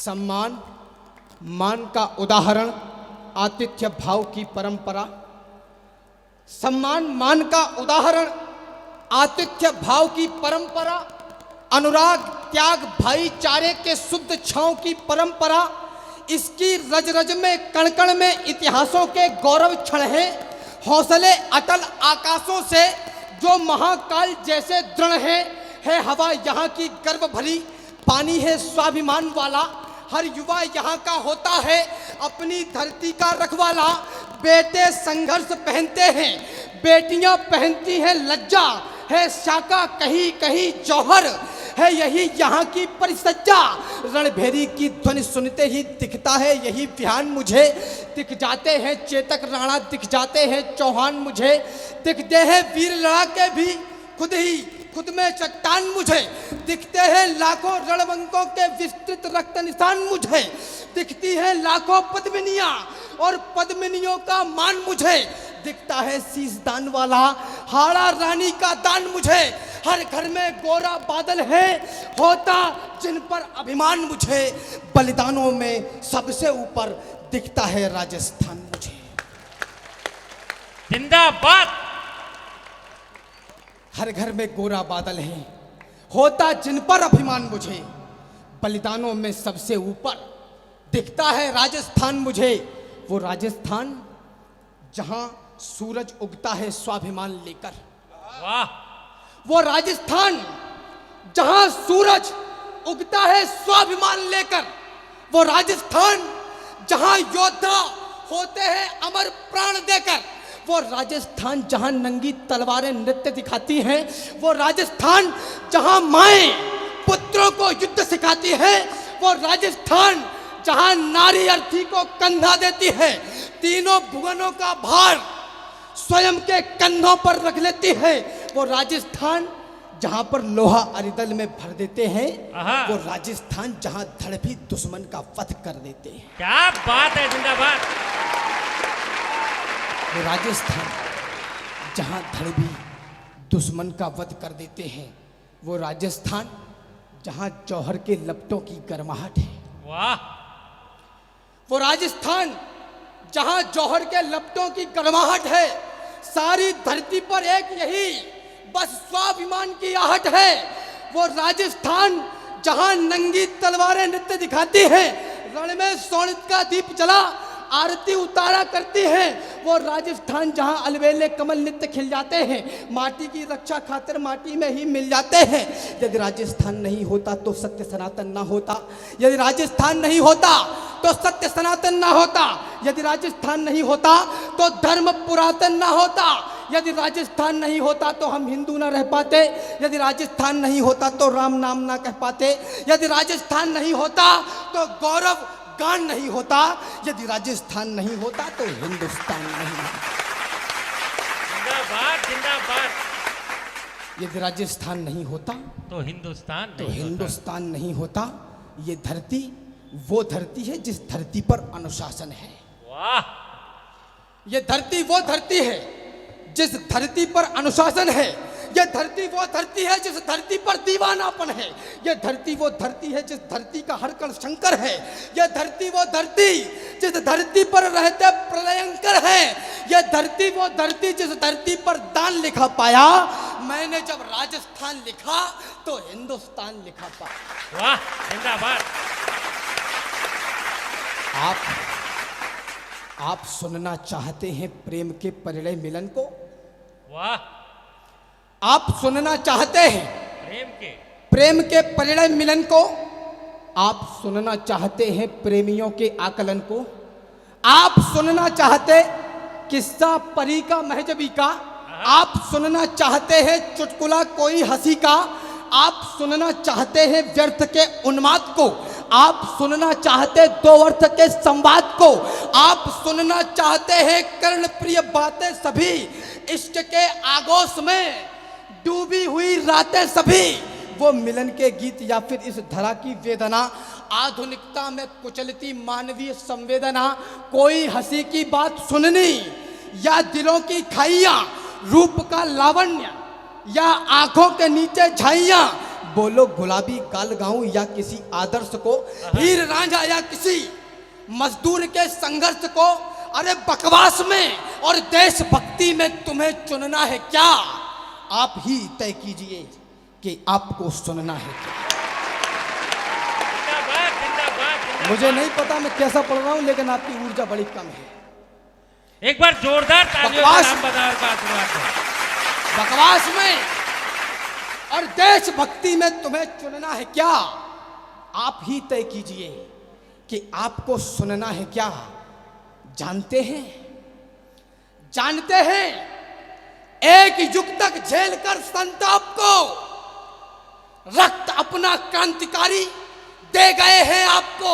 सम्मान मान का उदाहरण, आतिथ्य भाव की परंपरा। सम्मान मान का उदाहरण, आतिथ्य भाव की परंपरा, अनुराग त्याग भाईचारे के शुद्ध छांव की परंपरा। इसकी रज रज में कण कण में इतिहासों के गौरव क्षण हैं। हौसले अटल आकाशों से जो महाकाल जैसे दृढ़ है हवा यहाँ की गर्व भरी, पानी है स्वाभिमान वाला। हर युवा यहाँ का होता है अपनी धरती का रखवाला। बेटे संघर्ष पहनते हैं, बेटियां पहनती हैं लज्जा, है शाका कहीं कहीं जौहर, है यही यहाँ की परिसज्जा। रणभेरी की ध्वनि सुनते ही दिखता है यही बिहान मुझे, दिख जाते हैं चेतक राणा, दिख जाते हैं चौहान मुझे, दिखते हैं वीर लड़ाके भी खुद में चट्टान मुझे, दिखते हैं लाखों रणवंकों के विस्तृत रक्त निशान मुझे, दिखती हैं लाखों पद्मिनियां और पद्मिनियों का मान मुझे, दिखता है शीश दान वाला हाड़ा रानी का दान मुझे। हर घर में गोरा बादल है होता जिन पर अभिमान मुझे, बलिदानों में सबसे ऊपर दिखता है राजस्थान मुझे। जिंदाबाद। हर घर में गोरा बादल है होता जिन पर अभिमान मुझे, बलिदानों में सबसे ऊपर दिखता है राजस्थान मुझे। वो राजस्थान जहां सूरज उगता है स्वाभिमान लेकर, वाह। वो राजस्थान जहां सूरज उगता है स्वाभिमान लेकर, वो राजस्थान जहां योद्धा होते हैं अमर प्राण देकर, वो राजस्थान जहां नंगी तलवारें नृत्य दिखाती हैं, वो राजस्थान जहां माएं पुत्रों को युद्ध सिखाती हैं, वो राजस्थान जहां नारी अर्थी को कंधा देती है, तीनों भुवनों का भार स्वयं के कंधों पर रख लेती है, वो राजस्थान जहां पर लोहा अरिदल में भर देते हैं, वो राजस्थान जहां धड़ भी दुश्मन का वध कर देते हैं। क्या बात है, जिंदाबाद। वो राजस्थान जहां धड़ भी दुश्मन का वध कर देते हैं, वो राजस्थान जहां जौहर के लपटों की गर्माहट है। वाह। वो राजस्थान जहां जौहर के लपटों की गर्माहट है, सारी धरती पर एक यही बस स्वाभिमान की आहट है। वो राजस्थान जहां नंगी तलवारें नृत्य दिखाती हैं, रण में सोनित का दीप जला आरती उतारा करती हैं, वो राजस्थान जहां अलबेले कमल नित्य खिल जाते हैं, माटी की रक्षा खातिर माटी में ही मिल जाते हैं। यदि राजस्थान नहीं होता तो सत्य सनातन ना होता, यदि राजस्थान नहीं होता तो सत्य सनातन ना होता, यदि राजस्थान नहीं होता तो धर्म पुरातन ना होता, यदि राजस्थान नहीं होता तो हम हिंदू ना रह पाते, यदि राजस्थान नहीं होता तो राम नाम ना कह पाते, यदि राजस्थान नहीं होता तो गौरव गान नहीं होता, यदि राजस्थान नहीं होता तो हिंदुस्तान नहीं होता। जिंदाबाद जिंदाबाद। यदि राजस्थान नहीं होता तो हिंदुस्तान तो नहीं हिंदुस्तान नहीं होता। ये धरती वो धरती है जिस धरती पर अनुशासन है। वाह। ये धरती वो धरती है जिस धरती पर अनुशासन है। ये धरती वो धरती है जिस धरती पर दीवानापन है। ये धरती वो धरती है जिस धरती का हर कण शंकर है। ये धरती वो धरती जिस धरती पर रहते प्रलयंकर है। ये धरती वो धरती जिस धरती पर दान लिखा पाया। मैंने जब राजस्थान लिखा तो हिंदुस्तान लिखा पाया। वाह जिंदाबाद। आप सुनना चाहते हैं प्रेम के परिणय मिलन को? वाह। आप सुनना चाहते हैं प्रेम के परिणय मिलन को? आप सुनना चाहते हैं प्रेमियों के आकलन को? आप सुनना चाहते किस्सा परी का महजबी का? आप सुनना चाहते हैं चुटकुला कोई हंसी का? आप सुनना चाहते हैं व्यर्थ के उन्माद को? आप सुनना चाहते दो अर्थ के संवाद को? आप सुनना चाहते हैं कर्ण प्रिय बातें सभी, इश्क के आगोश में डूबी हुई रातें सभी? वो मिलन के गीत या फिर इस धरा की वेदना, आधुनिकता में कुचलती मानवीय संवेदना, कोई हंसी की बात सुननी या दिलों की खाइयां, रूप का लावण्य या आंखों के नीचे झाइयां, बोलो गुलाबी गाल गाऊं या किसी आदर्श को, हीर रांझा या किसी मजदूर के संघर्ष को। अरे बकवास में और देशभक्ति में तुम्हें चुनना है क्या? आप ही तय कीजिए कि आपको सुनना है क्या। जिंदाबाद जिंदाबाद जिंदाबाद। मुझे नहीं पता मैं कैसा पढ़ रहा हूं, लेकिन आपकी ऊर्जा बड़ी कम है। एक बार जोरदार तालियों से राम बदार का आशीर्वाद दो। बकवास में और देशभक्ति में तुम्हें चुनना है क्या? आप ही तय कीजिए कि आपको सुनना है क्या। जानते हैं, जानते हैं, एक युग तक झेलकर संताप को रक्त अपना क्रांतिकारी दे गए हैं आपको।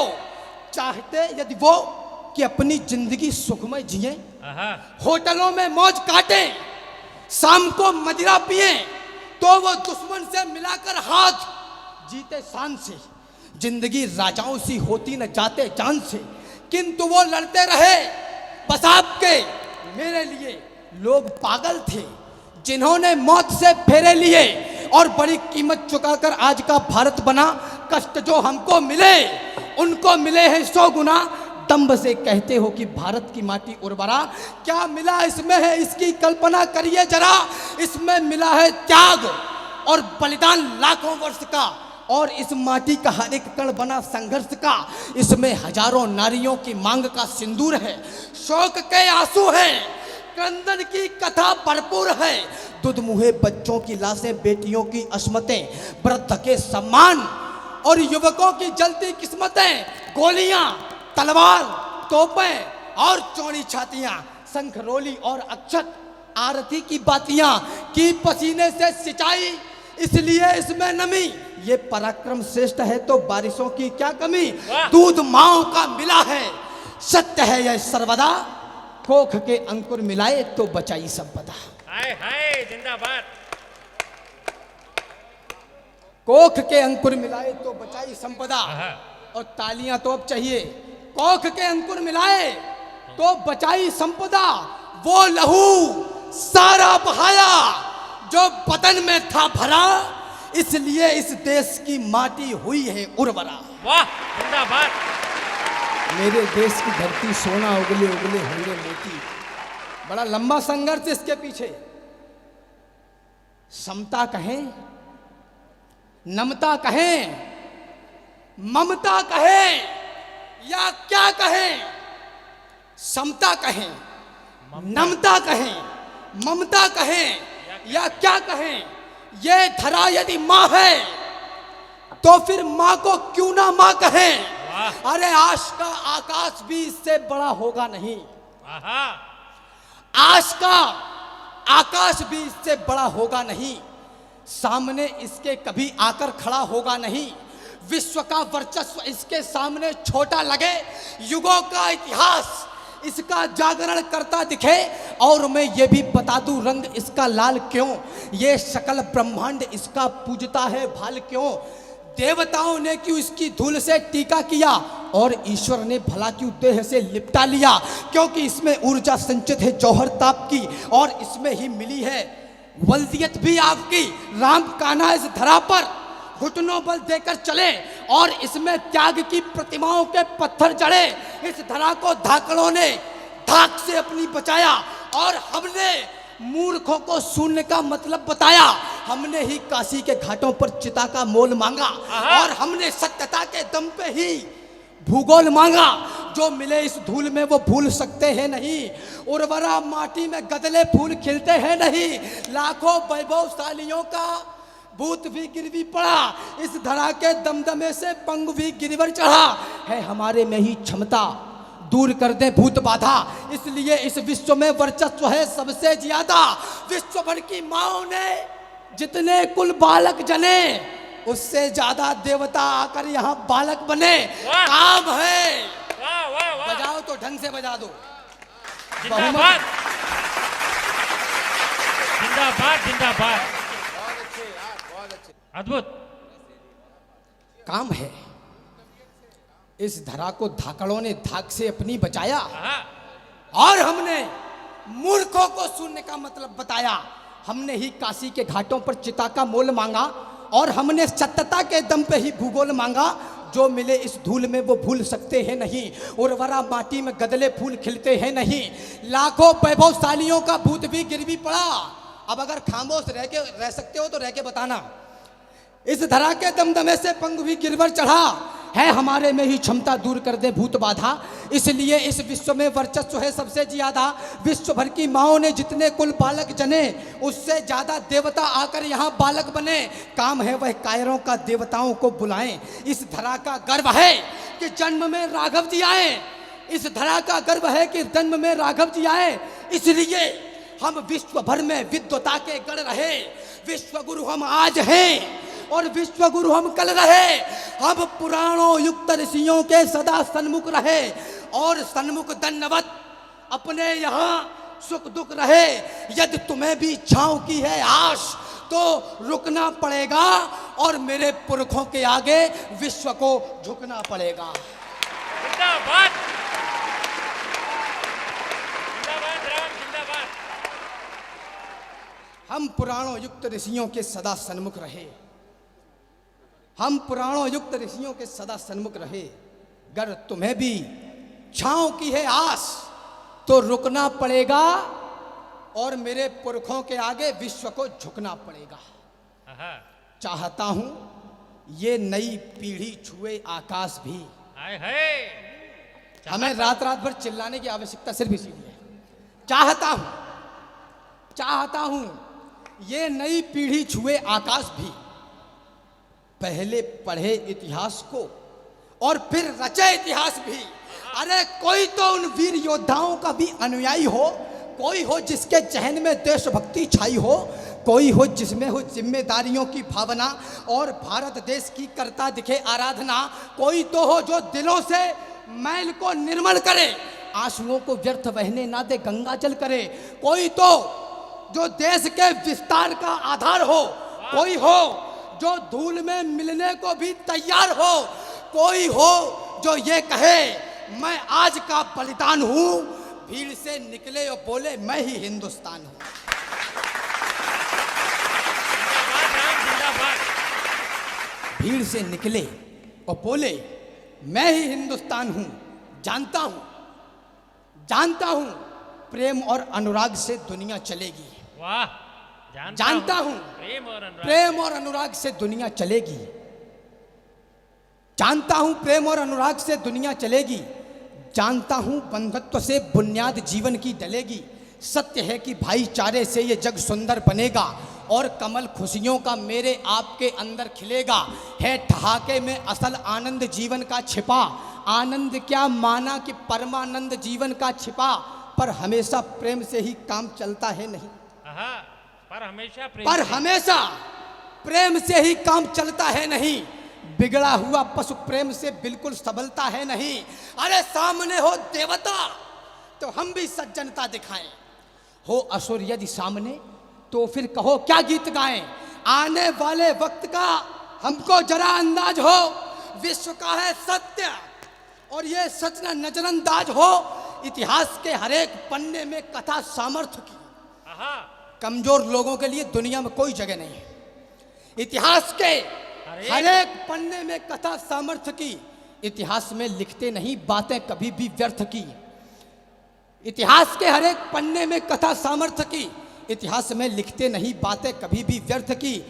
चाहते यदि वो कि अपनी जिंदगी सुखमय जिए, आहा, होटलों में मौज काटें, शाम को मदिरा पिए, तो वो दुश्मन से मिलाकर हाथ जीते शान से। जिंदगी राजाओं सी होती न जाते जान से, किंतु वो लड़ते रहे बस आपके मेरे लिए। लोग पागल थे जिन्होंने मौत से फेरे लिए और बड़ी कीमत चुकाकर आज का भारत बना। कष्ट जो हमको मिले उनको मिले हैं 100 गुना। दंभ से कहते हो कि भारत की माटी उर्वरा, क्या मिला इसमें है इसकी कल्पना करिए जरा। इसमें मिला है त्याग और बलिदान लाखों वर्ष का, और इस माटी का हर एक कण बना संघर्ष का। इसमें हजारों नारियों की मांग का सिंदूर है, शोक के आंसू हैं, क्रंदन की कथा भरपूर है। दूध मुहे बच्चों की लाशें, बेटियों की अस्मतें, वृद्ध के सम्मान और युवकों की जलती किस्मतें। गोलियां, तलवार, तोपें और चौड़ी छातियां, शंखरोली और अक्षत, आरती की बातियां की पसीने से सिंचाई, इसलिए इसमें नमी। ये पराक्रम श्रेष्ठ है तो बारिशों की क्या कमी। दूध माओ का मिला है, सत्य है यह सर्वदा। कोख के अंकुर मिलाए तो बचाई संपदा। हाय हाय जिंदाबाद। कोख के अंकुर मिलाए तो बचाई संपदा। आहा। और तालियां तो अब चाहिए। कोख के अंकुर मिलाए तो बचाई संपदा। वो लहू सारा बहाया जो बदन में था भरा, इसलिए इस देश की माटी हुई है उर्वरा। वाह जिंदाबाद। मेरे देश की धरती सोना उगले उगले हीरे मोती। बड़ा लंबा संघर्ष इसके पीछे। समता कहें, नमता कहें, ममता कहें या क्या कहें। समता कहें, नमता कहें, ममता कहें या क्या कहें। ये धरा यदि माँ है तो फिर माँ को क्यों ना माँ कहें। अरे आश का आकाश भी इससे बड़ा होगा नहीं। आहा, आश का आकाश भी इससे बड़ा होगा नहीं। सामने इसके कभी आकर खड़ा होगा नहीं। विश्व का वर्चस्व इसके सामने छोटा लगे। युगों का इतिहास इसका जागरण करता दिखे। और मैं ये भी बता दूं रंग इसका लाल क्यों। ये सकल ब्रह्मांड इसका पूजता है भाल क्यों। देवताओं ने क्यों इसकी धूल से टीका किया और ईश्वर ने भला क्यों देह से लिपटा लिया। क्योंकि इसमें ऊर्जा संचित है जौहर ताप की, और इसमें ही मिली है वल्दियत भी आपकी। राम कान्हा इस धरा पर घुटनों बल देकर चले और इसमें त्याग की प्रतिमाओं के पत्थर जड़े। इस धरा को धाकड़ों ने धाक से अपनी बचाया और हमने मूर्खों को शून्य का मतलब बताया। हमने ही काशी के घाटों पर चिता का मोल मांगा और हमने सत्यता के दम पे ही भूगोल मांगा। जो मिले इस धूल में वो भूल सकते हैं नहीं। उर्वरा माटी में गदले फूल खिलते हैं नहीं। लाखों वैभवशालियों का भूत भी गिरवी पड़ा। इस धरा के दमदमे से पंग भी गिरवर चढ़ा है। हमारे में ही क्षमता दूर कर दे भूत बाधा। इसलिए इस विश्व में वर्चस्व है सबसे ज्यादा। विश्व भर की माओ ने जितने कुल बालक जने, उससे ज्यादा देवता आकर यहाँ बालक बने। काम है, वाह वाह वाह। बजाओ तो ढंग से बजा दो। जिंदाबाद जिंदाबाद जिंदाबाद। अद्भुत काम है। इस धरा को धाकड़ों ने धाक से अपनी बचाया और हमने मूर्खों को शून्य का मतलब बताया। हमने ही काशी के घाटों पर चिता का मोल मांगा और हमने सत्यता के दम पे ही भूगोल मांगा। जो मिले इस धूल में वो भूल सकते हैं नहीं, उर्वरा माटी में गदले फूल खिलते हैं नहीं। लाखों वैभवशालियों का भूत भी गिर भी पड़ा। अब अगर खामोश रह सकते हो तो रह के बताना। इस धरा के दमदमे से पंख भी गिरवर चढ़ा है, हमारे में ही क्षमता दूर कर दे भूत बाधा। इसलिए इस विश्व में वर्चस्व है सबसे ज्यादा। विश्व भर की माओं ने जितने कुल बालक जने, उससे ज्यादा देवता आकर यहाँ बालक बने। काम है वह कायरों का देवताओं को बुलाएं। इस धरा का गर्व है कि जन्म में राघव जी आए। इस धरा का गर्व है कि जन्म में राघव जी आए। इसलिए हम विश्व भर में विद्वता के गढ़ रहे। विश्व गुरु हम आज हैं और विश्व गुरु हम कल रहे। हम पुराणों युक्त ऋषियों के सदा सन्मुख रहे और सन्मुख दंडवत अपने यहाँ सुख दुख रहे। यदि तुम्हें भी इच्छाओं की है आश तो रुकना पड़ेगा और मेरे पुरखों के आगे विश्व को झुकना पड़ेगा। जिंदाबाद, जिंदाबाद राम, जिंदाबाद। हम पुराणों युक्त ऋषियों के सदा सन्मुख रहे। हम पुराणों युक्त ऋषियों के सदा सन्मुख रहे। अगर तुम्हें भी छांव की है आस तो रुकना पड़ेगा और मेरे पुरखों के आगे विश्व को झुकना पड़ेगा। चाहता हूं ये नई पीढ़ी छुए आकाश भी। हाय हाय, हमें रात रात भर चिल्लाने की आवश्यकता सिर्फ इसीलिए है। चाहता हूं ये नई पीढ़ी छुए आकाश भी। पहले पढ़े इतिहास को और फिर रचे इतिहास भी। अरे कोई तो उन वीर योद्धाओं का भी अनुयायी हो, कोई हो जिसके चहन में देशभक्ति छाई हो, कोई हो जिसमें हो जिम्मेदारियों की भावना और भारत देश की करता दिखे आराधना। कोई तो हो जो दिलों से मैल को निर्मल करे, आंसुओं को व्यर्थ बहने ना दे गंगा जल करे। कोई तो जो देश के विस्तार का आधार हो, कोई हो जो धूल में मिलने को भी तैयार हो, कोई हो जो ये कहे मैं आज का बलिदान हूं। भीड़ से निकले और बोले मैं ही हिंदुस्तान हूं। भीड़ से निकले और बोले मैं ही हिंदुस्तान हूं। जानता हूं प्रेम और अनुराग से दुनिया चलेगी। वाह, जानता हूं प्रेम और अनुराग से दुनिया चलेगी। जानता हूं प्रेम और अनुराग से दुनिया चलेगी। जानता हूं बंधुत्व से बुनियाद जीवन की डलेगी। सत्य है कि भाईचारे से ये जग सुंदर बनेगा और कमल खुशियों का मेरे आपके अंदर खिलेगा। है ठहाके में असल आनंद जीवन का छिपा। आनंद क्या माना कि परमानंद जीवन का छिपा। पर हमेशा प्रेम से ही काम चलता है नहीं। पर हमेशा प्रेम से ही काम चलता है नहीं। बिगड़ा हुआ पशु प्रेम से बिल्कुल सबलता है नहीं। अरे सामने हो देवता तो हम भी सज्जनता दिखाएं, हो असुर यदि सामने तो फिर कहो क्या गीत गाएं। आने वाले वक्त का हमको जरा अंदाज हो, विश्व का है सत्य और ये सच न नजरअंदाज हो। इतिहास के हरेक पन्ने में कथा सामर्थ्य की। कमजोर लोगों के लिए दुनिया में कोई जगह नहीं है। इतिहास के हरेक पन्ने में कथा सामर्थ्य की। इतिहास में लिखते नहीं बातें कभी भी व्यर्थ की। इतिहास के हरेक पन्ने में कथा सामर्थ्य की। इतिहास में लिखते नहीं बातें कभी भी व्यर्थ की।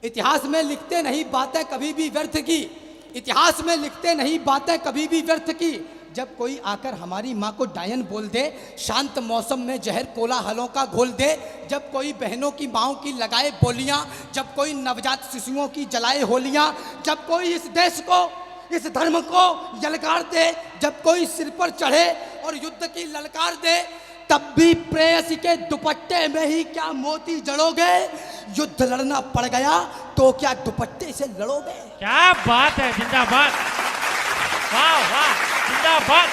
इतिहास में लिखते नहीं बातें कभी भी व्यर्थ की। इतिहास में लिखते नहीं बातें कभी भी व्यर्थ की। जब कोई आकर हमारी माँ को डायन बोल दे, शांत मौसम में जहर कोलाहलों का घोल दे, जब कोई बहनों की माँओं की लगाए बोलियाँ, जब कोई नवजात शिशुओं की जलाए होलियाँ, जब कोई इस देश को इस धर्म को यलकार दे, जब कोई सिर पर चढ़े और युद्ध की ललकार दे, तब भी प्रेयसी के दुपट्टे में ही क्या मोती जड़ोगे। युद्ध लड़ना पड़ गया तो क्या दुपट्टे से लड़ोगे। क्या बात है, जिंदाबाद, वाह वाह, जिंदाबाद।